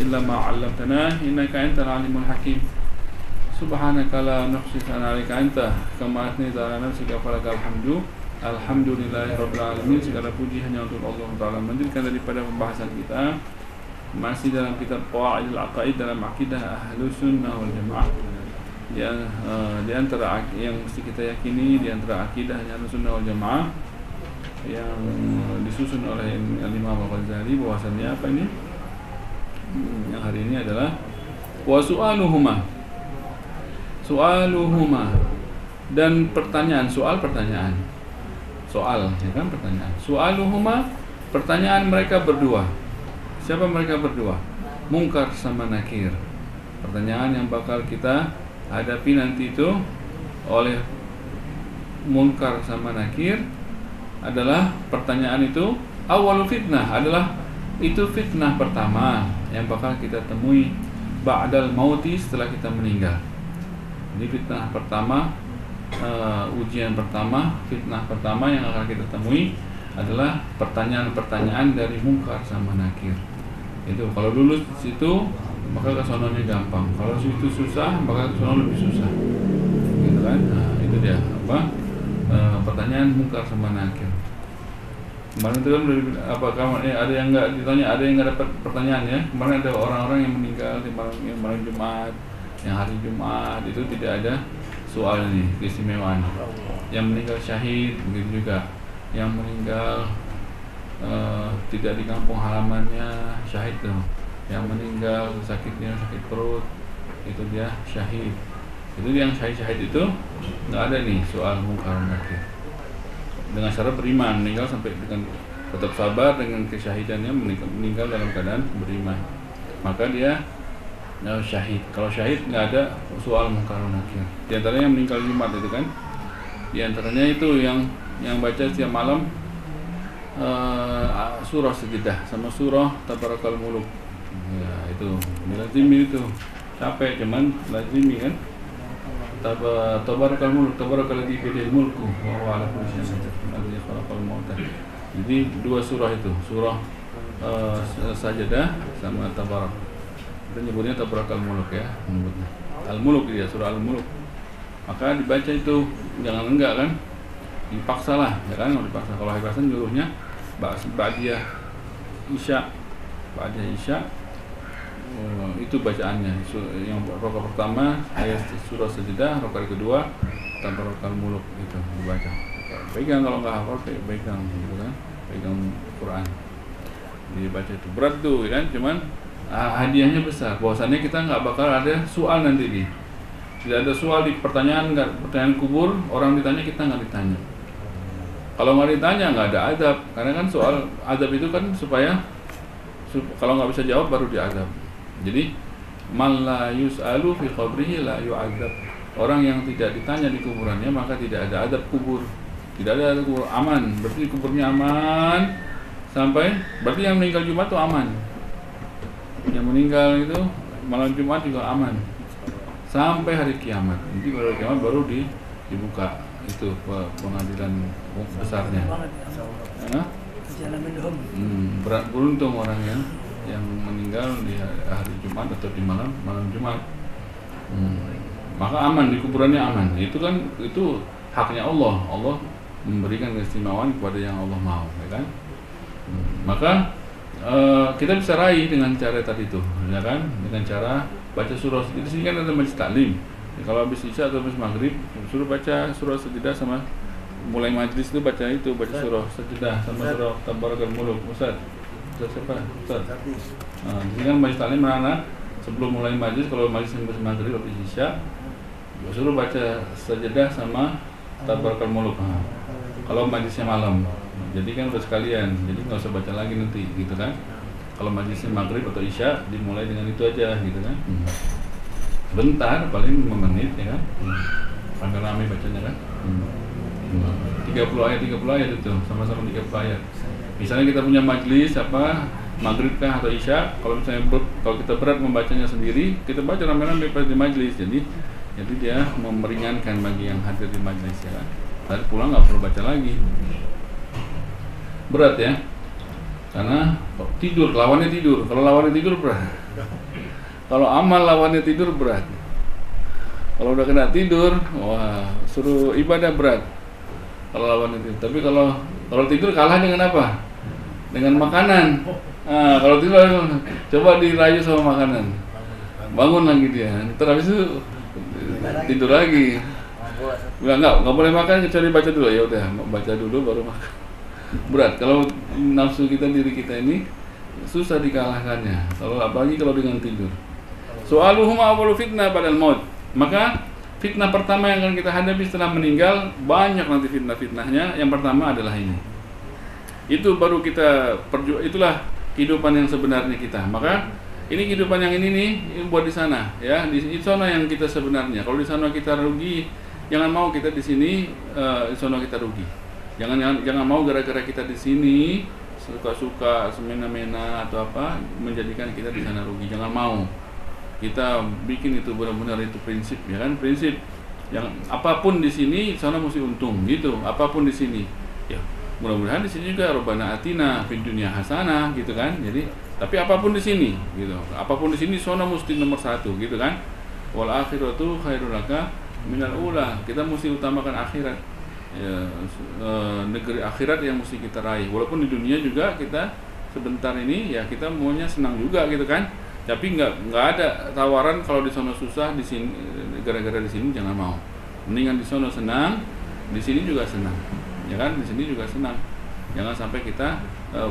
إلا ما علمتنا إنك أنت العليم الحكيم سبحانك لا نحصي ثناء عليك أنت كما أثنيت على نفسك فلك الحمد Alhamdulillahirabbil alamin. Segala puji hanya untuk Allah Taala. Melanjutkan daripada pembahasan kita masih dalam kitab Qawaidul Aqaid dalam akidah Ahlus Sunnah wal Jamaah. Yang di antara yang mesti kita yakini di antara akidahnya Ahlus Sunnah wal Jamaah yang disusun oleh Imam Al-Ghazali, bahwasannya apa ini? Yang hari ini adalah wa su'aluhuma dan pertanyaan, soal, ya kan, pertanyaan. Su'aluhuma, pertanyaan mereka berdua. Siapa mereka berdua? Munkar sama Nakir. Pertanyaan yang bakal kita hadapi nanti itu oleh Munkar sama Nakir adalah pertanyaan itu awal fitnah, adalah itu fitnah pertama yang bakal kita temui ba'dal mauti, setelah kita meninggal. Ini fitnah pertama, ujian pertama, fitnah pertama yang akan kita temui adalah pertanyaan-pertanyaan dari Munkar sama Nakir. Itu kalau lulus di situ maka kesononya gampang, kalau situ susah maka kesono lebih susah, gitu kan? Nah, itu dia apa? Pertanyaan Munkar sama Nakir. Kemarin itu kan ada yang nggak ditanya, ada yang nggak dapat pertanyaan ya. Kemarin ada orang-orang yang meninggal di malam Jumat, yang hari Jumat itu tidak ada soal ini, keistimewaan. Yang meninggal syahid begitu juga, yang meninggal tidak di kampung halamannya syahid tuh, yang meninggal sakit perut itu dia syahid. Itu yang syahid itu nggak ada nih soal Munkar Nakir. Dengan syarat beriman, meninggal sampai dengan tetap sabar dengan kesyahidannya, meninggal dalam keadaan beriman, maka dia syahid. Kalau syahid nggak ada soal Munkar Nakir. Di antaranya yang meninggal Jumat itu kan, di antaranya itu yang baca setiap malam surah Sajdah sama surah Tabarakal Muluk. Ya itu lazimi, itu capek cuman lazimi kan. Tabarakal Muluk, Tabarakalladzi biyadihil mulku wa huwa ala kulli syai'in qadir, alladzi khalaqal mauta. Jadi dua surah itu, surah Sajdah sama Tabarak. Kita nyebutnya Tabarakal Muluk ya, menyebutnya Al-Muluk, dia surah Al-Muluk. Maka dibaca itu, jangan enggak kan, dipaksa lah ya kan, kalau dipaksa. Kalau hari Hasan nyuruhnya Ba'diyah Isya, itu bacaannya. Yang rakaat pertama ayat surah Sajdah, rakaat kedua Tabarakal Muluk, itu dibaca. Pegang, kalau nggak hafal pegang gitu kan, pegang Quran dibaca. Itu berat tuh ya kan, cuman hadiahnya besar. Bahwasannya kita nggak bakal ada soal nanti tidak ada soal di pertanyaan kubur. Orang ditanya, kita nggak ditanya. Kalau nggak ditanya nggak ada adab, karena kan soal adab itu kan supaya kalau nggak bisa jawab baru diadab. Jadi man la yus'alu fi qabrihi la yu'adzab. Orang yang tidak ditanya di kuburannya maka tidak ada adab kubur. Tidak ada adab kubur, aman. Berarti kuburnya aman sampai, berarti yang meninggal Jumat itu aman. Yang meninggal itu malam Jumat juga aman sampai hari kiamat. Nanti baru kiamat baru dibuka itu pengadilan besarnya. Berat, beruntung orang yang meninggal di hari Jumat atau di malam Jumat. Maka aman, di kuburannya aman. Itu kan itu haknya Allah. Allah memberikan keistimewaan kepada yang Allah mau, ya kan? Maka kita bisa raih dengan cara tadi itu, ya kan? Dengan cara baca surah. Di sini kan ada majlis taklim. Ya, kalau habis isya atau habis maghrib, suruh baca surah Sajdah, sama mulai majlis itu baca surah Sajdah sama surah Tabarakal Muluk. Ustaz siapa? Ustaz. Di sini kan majlis taklim anak sebelum mulai majlis, kalau majlis habis maghrib habis isya, suruh baca Sajdah sama Tabarakal Muluk. Kalau majlisnya malam, jadi kan udah sekalian, jadi nggak usah baca lagi nanti, gitu kan? Kalau majlisnya maghrib atau isya, dimulai dengan itu aja, gitu kan? Bentar, paling 5 menit, ya kan? Sampai ramai bacanya kan? 30 ayat itu, sama-sama 30 ayat. Misalnya kita punya majlis maghrib kah atau isya, kalau misalnya kalau kita berat membacanya sendiri, kita baca rame-rame pas di majlis. Jadi dia meringankan bagi yang hadir di majlis, ya kan? Tadi pulang nggak perlu baca lagi. Berat ya. Karena tidur, lawannya tidur. Kalau lawannya tidur berat. Kalau amal lawannya tidur berat. Kalau udah kena tidur, wah, suruh ibadah berat. Kalau lawannya tidur. Tapi kalau tidur kalah dengan apa? Dengan makanan. Kalau tidur coba dirayu sama makanan. Bangun lagi dia. Ntar habis itu tidur lagi. Enggak boleh makan kecuali baca dulu. Ya udah, baca dulu baru makan. Berat. Kalau nafsu kita, diri kita ini susah dikalahkannya. Apalagi kalau dengan tidur. Soaluhum awwalu fitnah badal maut. Maka fitnah pertama yang akan kita hadapi setelah meninggal, banyak nanti fitnah-fitnahnya. Yang pertama adalah ini. Itu baru kita itulah kehidupan yang sebenarnya kita. Maka ini kehidupan yang ini nih buat di sana, ya. Di sana yang kita sebenarnya. Kalau di sana kita rugi, jangan mau kita di sini di sana kita rugi. Jangan mau gara-gara kita di sini suka-suka semena-mena atau apa menjadikan kita di sana rugi. Jangan mau. Kita bikin itu benar-benar itu prinsip, ya kan? Prinsip yang apapun di sini sana mesti untung gitu. Apapun di sini. Ya, mudah-mudahan di sini juga Rabbana atina fid dunya hasanah gitu kan. Jadi tapi apapun di sini gitu. Apapun di sini sana mesti nomor 1 gitu kan. Wal akhiratu khairul laka minal ula. Kita mesti utamakan akhirat. Ya, negeri akhirat yang mesti kita raih. Walaupun di dunia juga kita sebentar ini ya kita maunya senang juga gitu kan. Tapi nggak ada tawaran kalau di sana susah, di sini gara-gara di sini jangan mau. Mendingan di sana senang, di sini juga senang. Ya kan? Di sini juga senang. Jangan sampai kita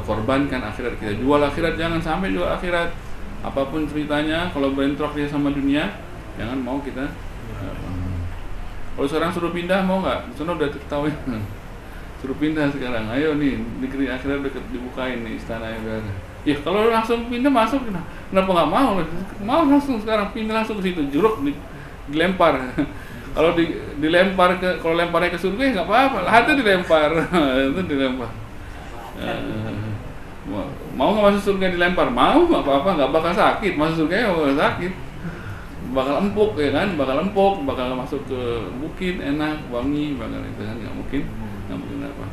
korbankan akhirat kita. Jual akhirat, jangan sampai jual akhirat. Apapun ceritanya, kalau bentrok dia sama dunia, jangan mau kita. Kalau sekarang suruh pindah mau nggak? Di sana udah ketahui. Suruh pindah sekarang. Ayo nih, negeri akhirat udah dibukain nih istana yang udah. Ya kalau langsung pindah masuk, kenapa nggak mau? Mau langsung sekarang pindah langsung ke situ, jeruk dilempar. Kalau dilempar kalau lemparnya ke surga ya nggak apa-apa, hati dilempar, itu dilempar. Mau nggak masuk surga dilempar? Mau, nggak apa-apa, nggak bakal sakit. Masuk surga ya bakal sakit, bakal empuk ya kan, bakal masuk ke bukit enak, wangi, bakal itu kan nggak mungkin apa.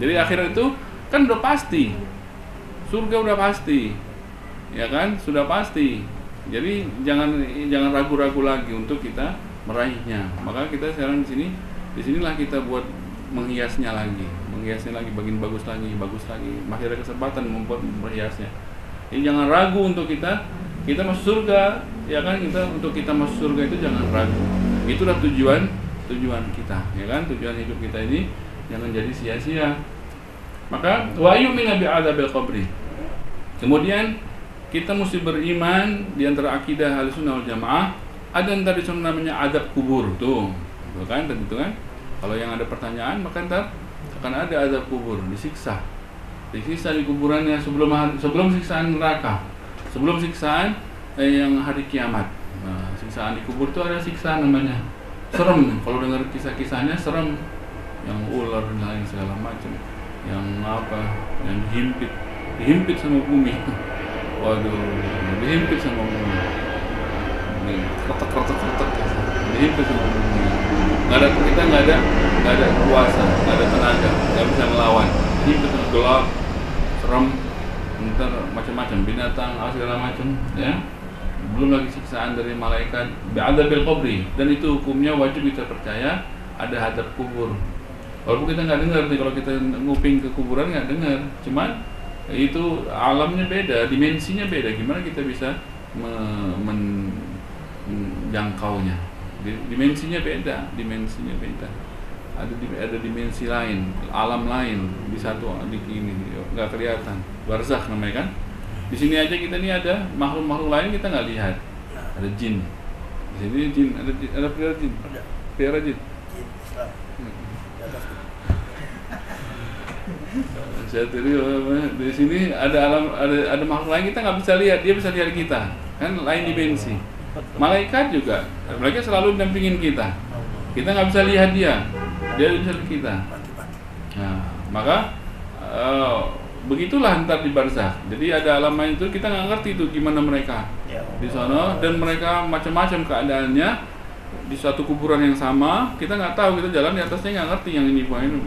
Jadi akhirat itu kan udah pasti. Surga udah pasti, ya kan, sudah pasti. Jadi jangan ragu-ragu lagi untuk kita meraihnya. Maka kita sekarang di sinilah kita buat menghiasnya lagi, bagian bagus lagi. Masih ada kesempatan membuat menghiasnya. Jadi jangan ragu untuk kita masuk surga, ya kan, untuk kita masuk surga itu jangan ragu. Itulah tujuan kita, ya kan, tujuan hidup kita ini jangan jadi sia-sia. Maka wa yu'minu bi'adzabil qabri. Kemudian kita mesti beriman di antara akidah Ahlussunnah wal Jamaah ada yang tadi namanya azab kubur tuh. Betul kan? Tentu kan? Kalau yang ada pertanyaan maka ntar akan ada azab kubur, disiksa di kuburannya sebelum siksaan neraka. Sebelum siksaan yang hari kiamat. Nah, siksaan di kubur itu ada siksaan namanya serem. Kalau dengar kisah-kisahnya serem, yang ular dan lain segala macam, yang dihimpit sama bumi. Waduh, dihimpit sama bumi. Kretek, dihimpit sama bumi. Kita nggak ada kuasa, nggak ada tenaga, nggak bisa melawan. Dihimpit sama gelap, serem, ntar macam-macam binatang, segala macam, ya. Belum lagi siksaan dari malaikat, bi'adzabil qabri, dan itu hukumnya wajib kita percaya ada hadap kubur. Walaupun kita nggak dengar nih, kalau kita nguping ke kuburan nggak dengar, cuman itu alamnya beda, dimensinya beda. Gimana kita bisa menjangkaunya? Dimensinya beda. Ada dimensi lain, alam lain di ini nggak kelihatan. Barzakh namanya kan. Di sini aja kita nih ada makhluk-makhluk lain kita nggak lihat. Ada jin. Di sini jin, ada pelihara jin. Di sini ada makhluk lain kita nggak bisa lihat, dia bisa lihat kita, kan lain dimensi. Malaikat juga, mereka selalu dampingin kita nggak bisa lihat dia bisa lihat kita. Nah, maka begitulah ntar di barzakh. Jadi ada alam lain itu kita nggak ngerti itu gimana mereka di sana, dan mereka macam-macam keadaannya di satu kuburan yang sama. Kita nggak tahu, kita jalan di atasnya nggak ngerti yang ini bukan ini.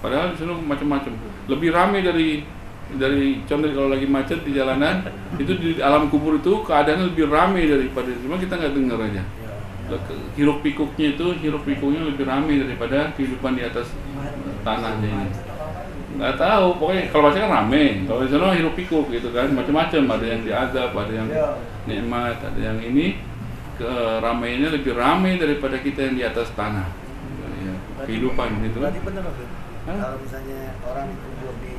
Padahal di sana macam-macam, lebih ramai dari dari contoh kalau lagi macet di jalanan, itu di alam kubur itu keadaannya lebih ramai daripada, cuma kita nggak dengar aja. Hiruk pikuknya lebih ramai daripada kehidupan di atas tanahnya ini. Nggak tahu, pokoknya kalau baca kan rame, kalau di sana hiruk pikuk gitu kan, macam-macam, ada yang diazab, ada yang nikmat, ada yang ini, keramaiannya lebih ramai daripada kita yang di atas tanah. Ya, kehidupan itu. Berarti benar tuh. Kalau misalnya orang kubur di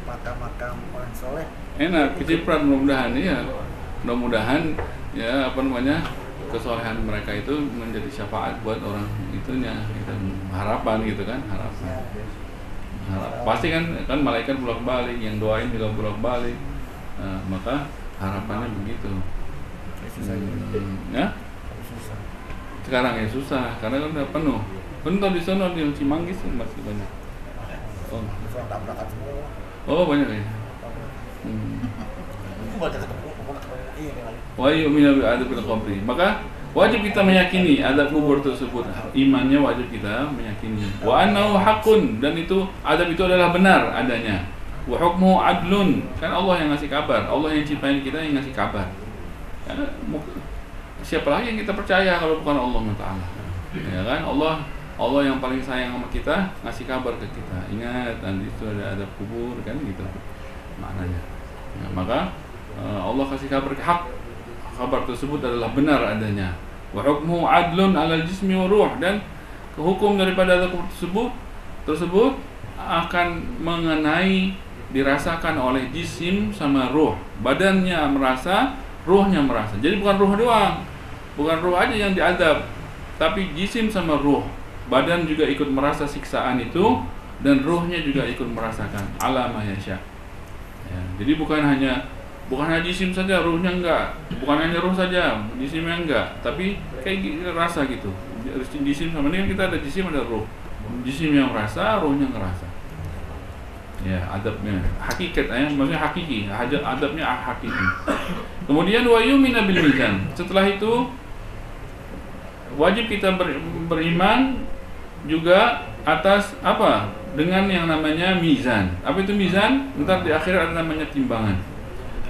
makam-makam orang soleh, enak, kecipratan, mudah-mudahan ya, mudah-mudahan ya apa namanya, kesolehan mereka itu menjadi syafaat buat orang itunya, itu harapan gitu kan, harapan. Pasti kan malaikat bolak-balik, yang doain juga bolak-balik, maka harapannya begitu. Ya? Sekarang ya susah, karena kan udah penuh. Penuh di sana di Cimanggis masih banyak. Oh banyak ya. Wa yu'minu bi adzabil qabri. Maka wajib kita meyakini azab kubur tersebut. Imannya wajib kita meyakini. Wa annahu haqqun, dan itu azab itu adalah benar adanya. Wa hukmuhu adlun, kan Allah yang ngasih kabar, Allah yang ciptain kita yang ngasih kabar. Karena siapa lagi yang kita percaya kalau bukan Allah Taala? Ya kan, Allah yang paling sayang sama kita ngasih kabar ke kita. Ingat, nanti itu ada azab kubur kan gitu maknanya. Ya, maka Allah kasih kabar hak, kabar tersebut adalah benar adanya. Wa hukmuhu adlun 'alal jismi wa ruh, dan hukum daripada azab tersebut akan mengenai, dirasakan oleh jisim sama ruh. Badannya merasa, ruhnya merasa. Jadi bukan ruh doang, bukan ruh aja yang diazab, tapi jisim sama ruh. Badan juga ikut merasa siksaan itu, dan ruhnya juga ikut merasakan. Ala ma yasha. Ya, jadi bukan hanya jisim saja, ruhnya enggak. Bukan hanya ruh saja, jisimnya enggak. Tapi kayak rasa gitu. Jisim sama ini kita ada jisim, ada ruh. Jisim yang merasa, ruhnya ngerasa. Ya, adabnya hakikat, maksudnya hakiki. Adabnya hakiki. Kemudian wa yu'minu bil mizan. Setelah itu wajib kita beriman juga atas apa? Dengan yang namanya mizan. Apa itu mizan? Ntar di akhir ada namanya timbangan.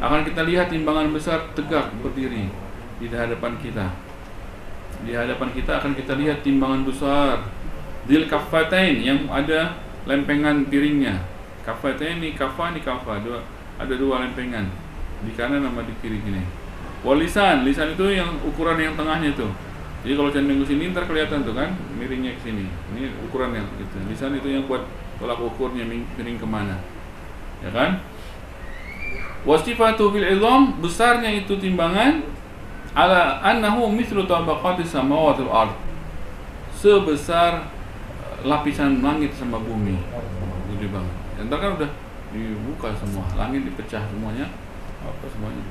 Akan kita lihat timbangan besar tegak berdiri di hadapan kita. Di hadapan kita akan kita lihat timbangan besar. Dil kaffatain, yang ada lempengan piringnya. Kaffatain ini kafa, ada dua lempengan. Di kanan sama di kiri gini. Walisan, lisan itu yang ukuran yang tengahnya itu. Jadi kalau cenderung ke sini ntar kelihatan tuh kan, miringnya ke sini. Ini ukuran yang itu. Lisan itu yang buat tolak ukurnya miring kemana. Ya kan? Wasifatu fil idham, besarnya itu timbangan ala annahu mithlu tabaqati samawati wal ard. Sebesar lapisan langit sama bumi. Gede banget. Ntar kan udah dibuka semua, langit dipecah semuanya. Apa semuanya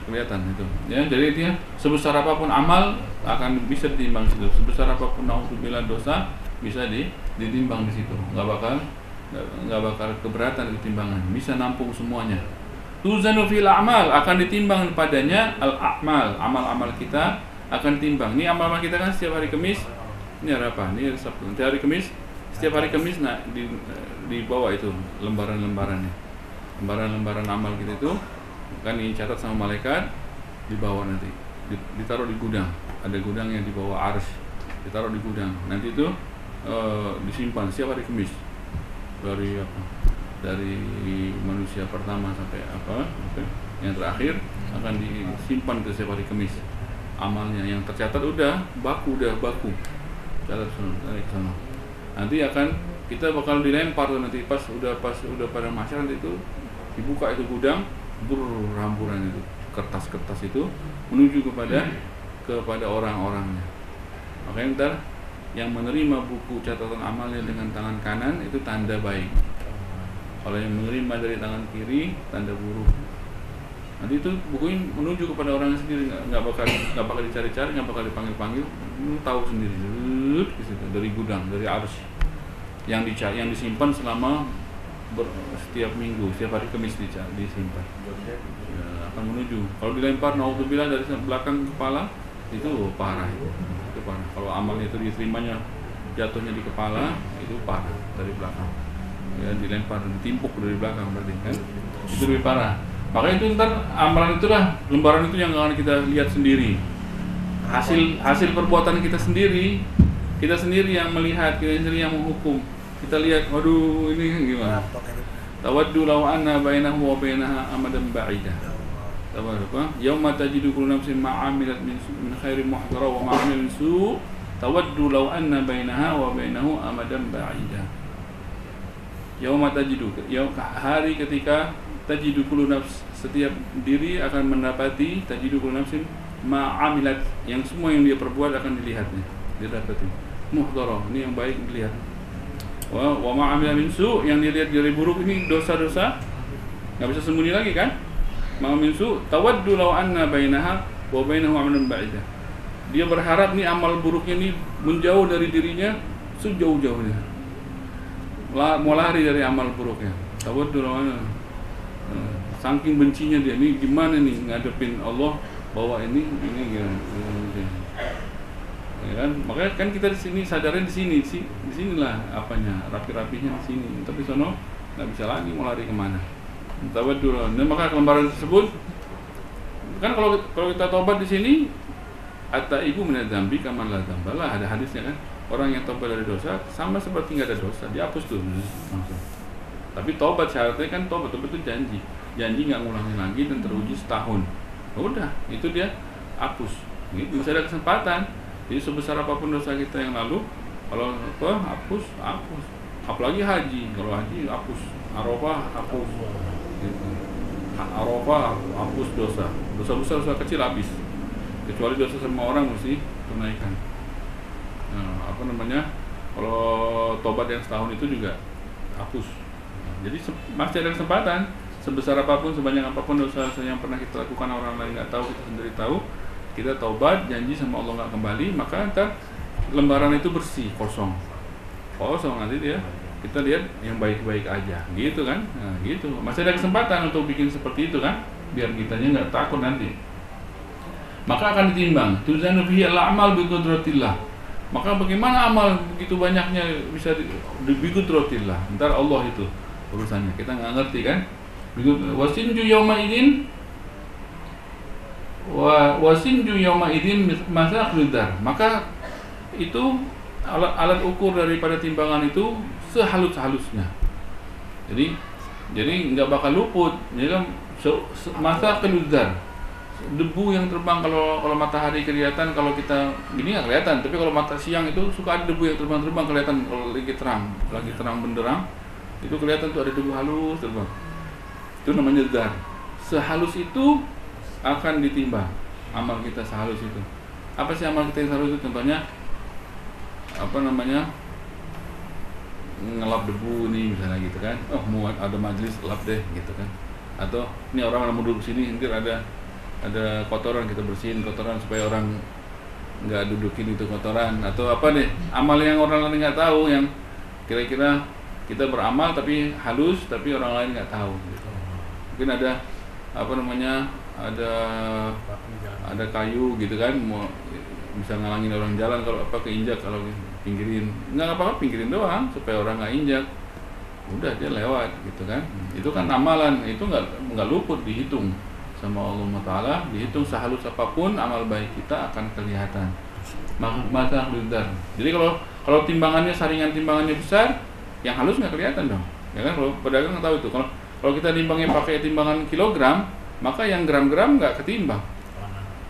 kelihatan itu. Ya, jadi dia sebesar apapun amal akan bisa ditimbang situ. Sebesar apapun naudzubillah dosa bisa ditimbang di situ. Enggak bakal keberatan di timbangan. Bisa nampung semuanya. Tuzanu fil a'mal, akan ditimbang padanya al-a'mal, amal-amal kita akan timbang. Ini amal-amal kita kan setiap hari Kamis. Ini hari apa? Ini Sabtu. Nanti hari Kamis, setiap hari Kamis di bawah itu lembaran-lembarannya. Lembaran-lembaran amal kita itu kan dicatat sama malaikat, dibawa nanti ditaruh di gudang. Ada gudang yang di bawah arsy, ditaruh di gudang. Nanti itu disimpan setiap hari Kamis. Dari manusia pertama sampai yang terakhir akan disimpan ke setiap hari Kamis. Amalnya yang tercatat udah baku. Catat sana. Nanti kita bakal dilempar tuh nanti pas udah pada masyarakat itu dibuka itu gudang, berhamburan itu kertas-kertas itu menuju kepada orang-orangnya. Makanya ntar yang menerima buku catatan amalnya dengan tangan kanan itu tanda baik. Kalau yang menerima dari tangan kiri tanda buruk. Nanti itu bukunya menuju kepada orang sendiri, nggak bakal dicari-cari, nggak bakal dipanggil-panggil, tahu sendiri dari gudang, dari arsy yang disimpan selama setiap minggu, setiap hari Kamis disimpan. Ya, akan menuju. Kalau dilempar naudzubillah dari belakang kepala itu parah itu parah. Kalau amalnya itu diterimanya jatuhnya di kepala itu parah dari belakang. ya, dilempar, ditimpuk dari belakang berarti kan, itu lebih parah. Makanya itu ntar amalan itulah, lembaran itu yang akan kita lihat sendiri, hasil perbuatan kita sendiri yang melihat, kita sendiri yang menghukum. Kita lihat, waduh ini gimana? Tawaddu law anna bainahu wa bainaha amadan ba'idah. Tawaddu yauma tajidu kullu nafsin ma 'amilat min khairin muhdara wa ma 'amilat min su' tawaddu law anna bainaha wa bainahu amadan ba'idah. Yauma tajidu, hari ketika tajidu kullu nafs, setiap diri akan mendapati, tajidu kullu nafsin ma 'amilat, yang semua yang dia perbuat akan dilihatnya, didapati. Muhdara, ini yang baik dilihat. Wa ma 'amila min su', yang dilihat dari buruk, ini dosa-dosa enggak bisa sembunyi lagi kan? Ma min su' tawaddu law anna bainaha wa bainahu amadan ba'idah. Dia berharap nih amal buruknya ini menjauh dari dirinya sejauh-jauhnya. Mau lari dari amal buruknya. Tawaddu law anna, saking bencinya dia, ini gimana nih ngadepin Allah bahwa ini gimana. Ya kan? Makanya kan kita di sini sadarnya di sinilah apanya, rapi-rapinya di sini. Tapi sono nggak bisa lagi, mau lari kemana? Tawaddu. Dan maka lembaran tersebut kan kalau kita tobat di sini, at-taibu minadz dzambi kaman la dzamba lah, ada hadisnya kan. Orang yang tobat dari dosa sama seperti nggak ada dosa, dihapus tuh langsung. Tapi tobat syaratnya kan tobat itu janji nggak ngulangin lagi dan teruji setahun. Udah, itu dia hapus. Ini bisa ada kesempatan. Jadi sebesar apapun dosa kita yang lalu, kalau hapus. Apalagi haji, kalau haji hapus. Arafah hapus. Gitu. Arafah hapus dosa. Dosa besar, dosa kecil habis. Kecuali dosa sama orang mesti tunaikan. Nah, kalau tobat yang setahun itu juga hapus. Jadi masih ada kesempatan. Sebesar apapun, sebanyak apapun dosa yang pernah kita lakukan, orang lain nggak tahu, kita sendiri tahu. Kita taubat, janji sama Allah nggak kembali, maka ntar lembaran itu bersih, kosong nanti dia, kita lihat yang baik-baik aja, gitu kan? Nah, gitu. Masih ada kesempatan untuk bikin seperti itu kan, biar kitanya nggak takut nanti. Maka akan ditimbang, tuzanu fihi al-a'mal bi qudratillah. Maka bagaimana amal begitu banyaknya bisa bi qudratillah? Ntar Allah itu urusannya, kita nggak ngerti kan? Wasinju yauma idin wasinju yauma idin masa khudar. Maka itu alat ukur daripada timbangan itu sehalus-halusnya. Jadi nggak bakal luput. Jadi kan masa khudar. Debu yang terbang, kalau matahari kelihatan, kalau kita gini nggak kelihatan. Tapi kalau mata siang itu suka ada debu yang terbang kelihatan kalau lagi terang benderang. Itu kelihatan tuh ada debu halus terbang. Itu namanya dzar. Sehalus itu akan ditimbang amal kita, sehalus itu. Apa sih amal kita yang sehalus itu? Contohnya ngelap debu nih misalnya gitu kan. Oh, mau ada majelis lap deh gitu kan. Atau ini orang mau duduk sini, nanti ada kotoran, kita bersihin kotoran supaya orang nggak dudukin itu kotoran. Atau apa deh, amal yang orang lain nggak tahu, yang kira-kira kita beramal tapi halus, tapi orang lain nggak tahu gitu. Mungkin ada ada kayu gitu kan, mau bisa ngalangin orang jalan, kalau keinjak, kalau pinggirin, nggak apa-apa, pinggirin doang supaya orang nggak injak, udah dia lewat gitu kan. Itu kan amalan, itu nggak luput, dihitung sama Allah Ta'ala, dihitung sehalus apapun amal baik kita akan kelihatan. Masa khudar. Jadi kalau timbangannya, saringan timbangannya besar, yang halus nggak kelihatan dong, ya kan? Kalau pedagang nggak tahu itu. Kalau kita timbangnya pakai timbangan kilogram, maka yang gram-gram nggak ketimbang.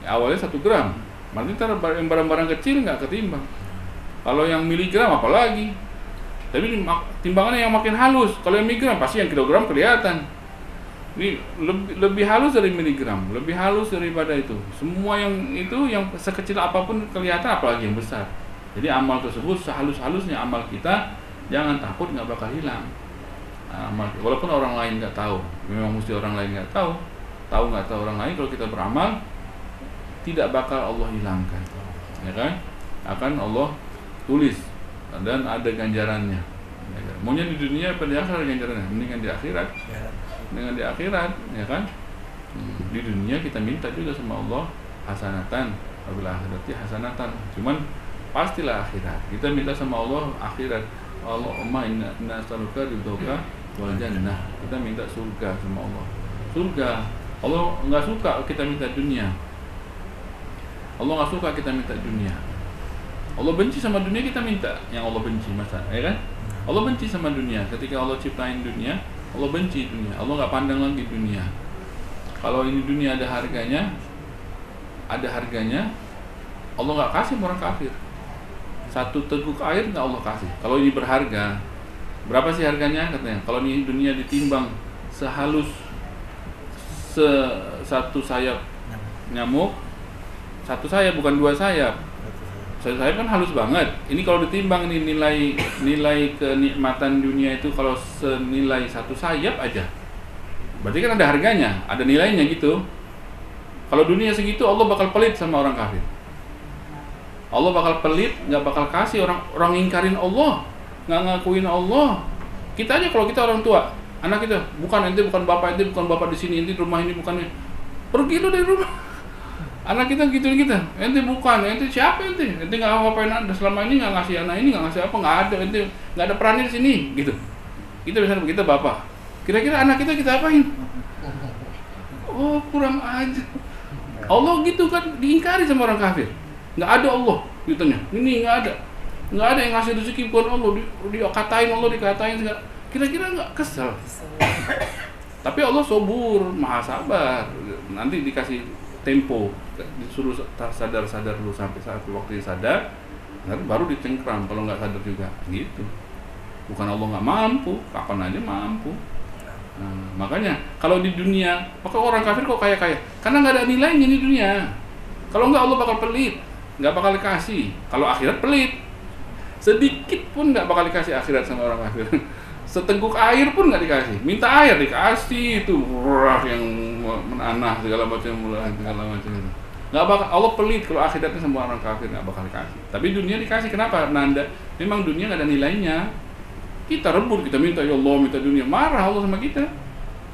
Ya, awalnya 1 gram, nanti barang-barang kecil nggak ketimbang. Kalau yang miligram apalagi. Tapi timbangannya yang makin halus. Kalau yang miligram pasti yang kilogram kelihatan. Ini lebih halus dari miligram, lebih halus daripada itu. Semua yang itu, yang sekecil apapun kelihatan, apalagi yang besar. Jadi amal tersebut sehalus-halusnya amal kita, jangan takut nggak bakal hilang. Walaupun orang lain nggak tahu, memang mesti orang lain nggak tahu nggak tahu orang lain, kalau kita beramal tidak bakal Allah hilangkan, ya kan? Akan Allah tulis dan ada ganjarannya. Maunya di dunia apa di akhirat ganjarannya? Mendingan di akhirat, dengan di akhirat, ya kan? Di dunia kita minta juga sama Allah hasanatan, wabil akhirati hasanatan. Cuman pastilah akhirat. Kita minta sama Allah akhirat. Allahumma inna nas'aluka ridhoka wal jannah. Kita minta surga sama Allah. Surga. Allah nggak suka kita minta dunia. Allah nggak suka kita minta dunia. Allah benci sama dunia, kita minta yang Allah benci, masa, ya kan? Allah benci sama dunia. Ketika Allah ciptain dunia, Allah benci dunia. Allah nggak pandang lagi dunia. Kalau ini dunia ada harganya, Allah nggak kasih orang kafir. Satu teguk air nggak Allah kasih. Kalau ini berharga, berapa sih harganya katanya? Kalau ini dunia ditimbang sehalus satu sayap nyamuk, satu sayap bukan dua sayap. Satu sayap kan halus banget. Ini kalau ditimbang ini nilai kenikmatan dunia itu kalau senilai satu sayap aja, berarti kan ada harganya, ada nilainya gitu. Kalau dunia segitu, Allah bakal pelit sama orang kafir. Allah bakal pelit, nggak bakal kasih orang ingkarin Allah, nggak ngakuin Allah. Kita aja kalau kita orang tua, anak kita bukan bapak di sini, ente rumah ini bukan, pergi lu dari rumah. Anak kita gituin kita, ente bukan, ente siapa ente nggak ngapain ada selama ini, nggak ngasih anak ini, nggak ngasih apa, nggak ada, ente nggak ada perannya di sini, gitu. Kita misalnya kita bapak, kira-kira anak kita apain? Oh kurang aja. Allah gitu kan diingkari sama orang kafir. Nggak ada Allah, gitunya. Ini nggak ada yang ngasih rezeki bukan Allah, dikatain segala. Kira-kira nggak kesel? Tapi Allah sobur, maha sabar. Nanti dikasih tempo, disuruh sadar dulu sampai saat waktu sadar, baru dicengkram kalau nggak sadar juga, gitu. Bukan Allah nggak mampu, kapan aja mampu. Nah, makanya kalau di dunia, maka orang kafir kok kaya, karena nggak ada nilainya di dunia. Kalau nggak Allah bakal pelit, nggak bakal dikasih. Kalau akhirat pelit, sedikit pun nggak bakal dikasih akhirat sama orang kafir. Seteguk air pun nggak dikasih, minta air dikasih itu yang menanah segala macam itu. Nggak bakal, Allah pelit kalau akhiratnya sama orang kafir, nggak bakal dikasih. Tapi dunia dikasih, kenapa? Nanda, memang dunia nggak ada nilainya. Kita rebut, kita minta ya Allah, minta dunia, marah Allah sama kita.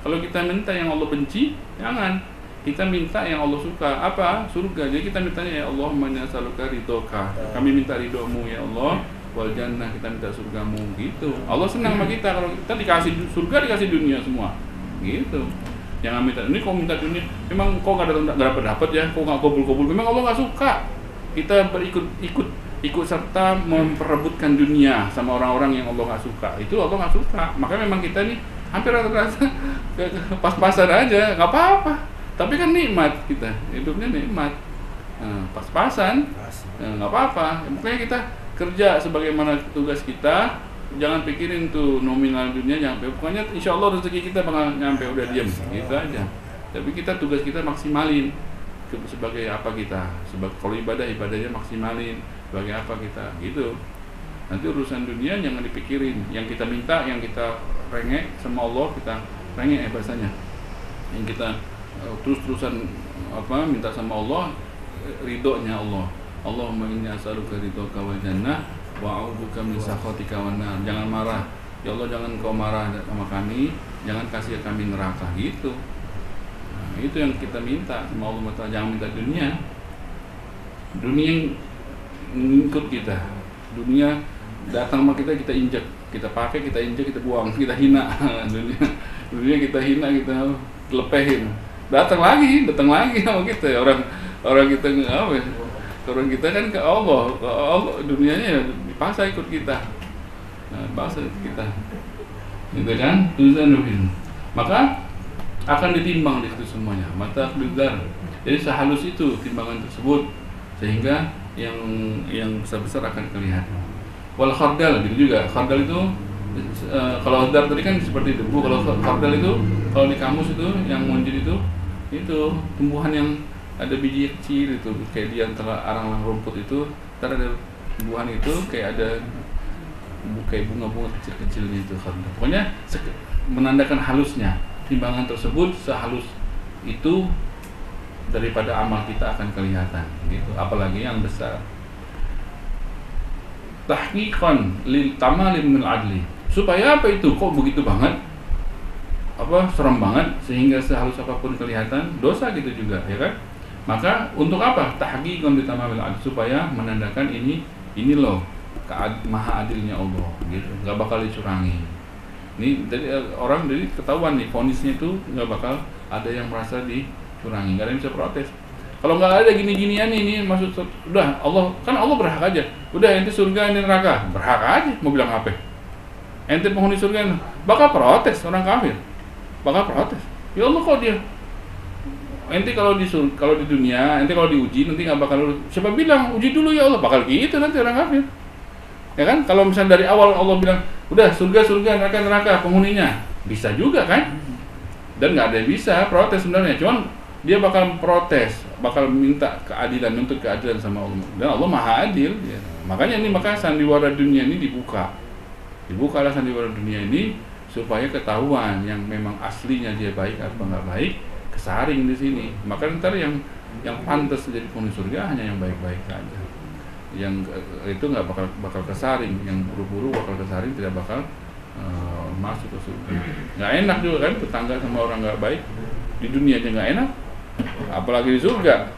Kalau kita minta yang Allah benci, jangan. Kita minta yang Allah suka, apa? Surga. Jadi kita mintanya ya Allah, nas'aluka ridhoka. Kami minta ridhomu ya Allah. Wal jannah, kita minta surgamu, gitu. Allah senang sama kita kalau kita dikasih surga, dikasih dunia semua, gitu. Jangan minta ini, kau minta dunia, memang kau nggak dapat ya, kau nggak kabul. Memang Allah nggak suka kita ikut serta memperebutkan dunia sama orang-orang yang Allah nggak suka. Itu Allah nggak suka. Makanya memang kita nih hampir rata-rata pas-pasan aja, nggak apa-apa. Tapi kan nikmat kita, hidupnya nikmat, pas-pasan, nggak apa-apa. Makanya kita kerja sebagaimana tugas kita, jangan pikirin tuh nominal dunia nyampe. Pokoknya insya Allah rezeki kita bakal nyampe, udah diam, gitu aja. Tapi kita tugas kita maksimalin sebagai apa kita, kalau ibadahnya maksimalin sebagai apa kita, gitu. Nanti urusan dunia jangan dipikirin, yang kita minta, yang kita rengek sama Allah, kita rengek bahasanya, yang kita terus-terusan minta sama Allah, ridhonya Allah. Allahumma inni as'aluka ridhoka wal jannah wa a'udzubika min sakhatika wan nar. Jangan marah. Ya Allah, jangan kau marah sama kami, jangan kasih kami neraka, gitu. Nah, itu yang kita minta sama Allah Ta'ala. Jangan minta dunia. Dunia yang ngikut kita. Dunia datang sama kita injak, kita pakai, kita injak, kita buang, kita hina. Dunia kita hina, kita lepehin. Datang lagi sama kita. Orang kita apa? Orang kita kan ke Allah dunianya dipaksa ikut kita, paksa kita, gitu kan? Tuzanuhin, maka akan ditimbang di situ semuanya, mata kedar. Jadi sehalus itu timbangan tersebut, sehingga yang besar akan kelihatan. Wal khardal, gitu juga. Khardal itu kalau khardal tadi kan seperti debu, kalau khardal itu kalau di kamus itu yang munjid itu tumbuhan yang ada biji kecil itu, kayak di antara arang rumput itu, ntar ada tumbuhan itu kayak ada kayak bunga-bunga kecil-kecil gitu. Pokoknya menandakan halusnya timbangan tersebut, sehalus itu daripada amal kita akan kelihatan, gitu. Apalagi yang besar. Tahqiqan lil tamalin min adli. Supaya apa itu? Kok begitu banget? Serem banget sehingga sehalus apapun kelihatan, dosa gitu juga, ya kan? Maka untuk apa? Tahqiqan li tamamil adl, supaya menandakan ini ini loh maha adilnya Allah gitu, nggak bakal dicurangi. Ini jadi orang jadi ketahuan nih vonisnya itu nggak bakal ada yang merasa dicurangi, nggak ada yang bisa protes. Kalau nggak ada gini-ginian ini maksud udah Allah kan Allah berhak aja, udah ente surga ente neraka berhak aja, mau bilang apa? Ente penghuni surga bakal protes orang kafir, bakal protes. Ya Allah kok dia ente kalau di dunia, ente kalau diuji nanti nggak bakal siapa bilang uji dulu ya Allah, bakal gitu nanti orang kafir. Ya kan? Kalau misalnya dari awal Allah bilang, udah surga, neraka penghuninya, bisa juga kan? Dan nggak ada yang bisa protes sebenarnya, cuman dia bakal protes, bakal minta keadilan, nuntut keadilan sama Allah. Dan Allah maha adil. Ya. Makanya sandiwara dunia ini dibukalah sandiwara dunia ini supaya ketahuan yang memang aslinya dia baik atau nggak baik. Kesaring di sini, maka ntar yang pantas jadi penghuni surga hanya yang baik-baik saja, yang itu nggak bakal kesaring, yang buru-buru bakal kesaring tidak bakal masuk ke surga. Nggak enak juga kan tetangga sama orang nggak baik di dunia aja nggak enak, apalagi di surga.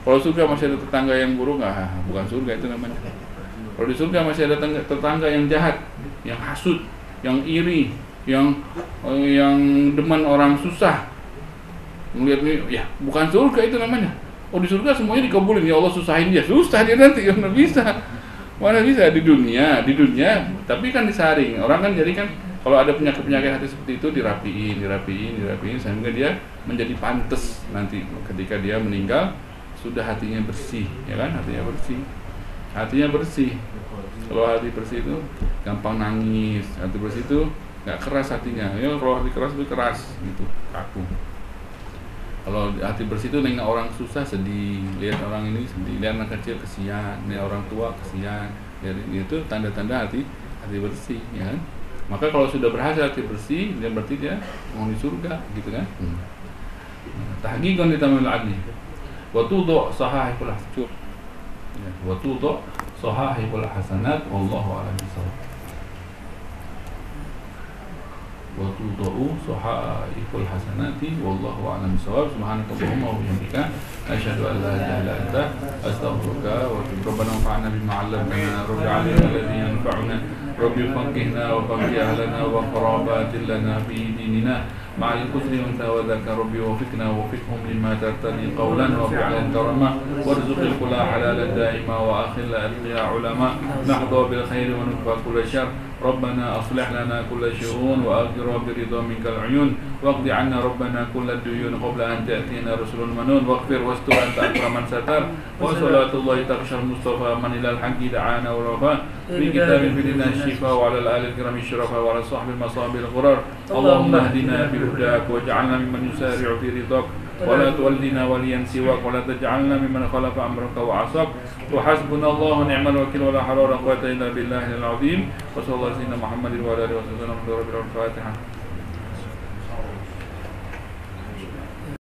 Kalau surga masih ada tetangga yang buruk, bukan surga itu namanya. Kalau di surga masih ada tetangga yang jahat, yang hasut, yang iri, yang demen orang susah. Melihat nih, ya bukan surga itu namanya. Di surga semuanya dikabulin, ya Allah susahin dia, susah dia nanti, mana bisa di dunia, tapi kan disaring. Orang kan jadi kan kalau ada penyakit hati seperti itu dirapiin sehingga dia menjadi pantas nanti ketika dia meninggal sudah hatinya bersih, ya kan? Hatinya bersih. Kalau hati bersih itu gampang nangis, hati bersih itu nggak keras hatinya. Ya kalau hati keras itu keras gitu, kaku. Kalau hati bersih itu nengok orang susah sedih, lihat orang ini sedih, lihat anak kecil kesian, lihat orang tua kesian, itu tanda-tanda hati bersih, ya kan? Maka kalau sudah berhasil hati bersih, dia berarti dia mau di surga, gitu kan? Tahqiqan litamamil adli, wa tudhu sahahul hasanat, wa tudhu sahahul hasanat, wallahu a'lam bishawab. Wa tudhu sahaiful hasanati wallahu a'lam bishawab. Subhanakallahumma wa bihamdika asyhadu an la ilaha illa anta astaghfiruka wa atubu ilaik. Rabbana anfa'na bima 'allamtana rabbi 'allimna alladhi yanfa'una rabbi faqihna wa faqih ahlana wa qarabatin lana fi dinina ma'al kusri unta wa dzaka rabbi wafiqna wa wafiqhum lima tartadi qawlan wa fi'lan karama warzuqil kula halalan da'ima wa akhil atqiya ulama nahdha bil khairi wa nukfa kull syarr. ربنا أصلح لنا كل شؤون وأغفر برضا منك العيون واقض عنا ربنا كل الديون قبل أن تأتينا رسل المنون واغفر واستر أنت أكرم من ستر وصلاة الله تغشى المصطفى من إلى الحق دعانا والوفاء في كتاب بدنا الشفاء وعلى الآل الكرام الشرفاء وعلى صحب المصابي الغرار. اللهم اهدنا بهداك واجعلنا ممن يسارع في رضاك ولا تولنا وليا سواك ولا تجعلنا ممن خلف أمرك وعصاك وحسبنا الله ونعم الوكيل ولا حول ولا قوة إلا بالله العظيم. وصلى الله على سيدنا محمد وعلى آله وصحبه وسلم. الفاتحة.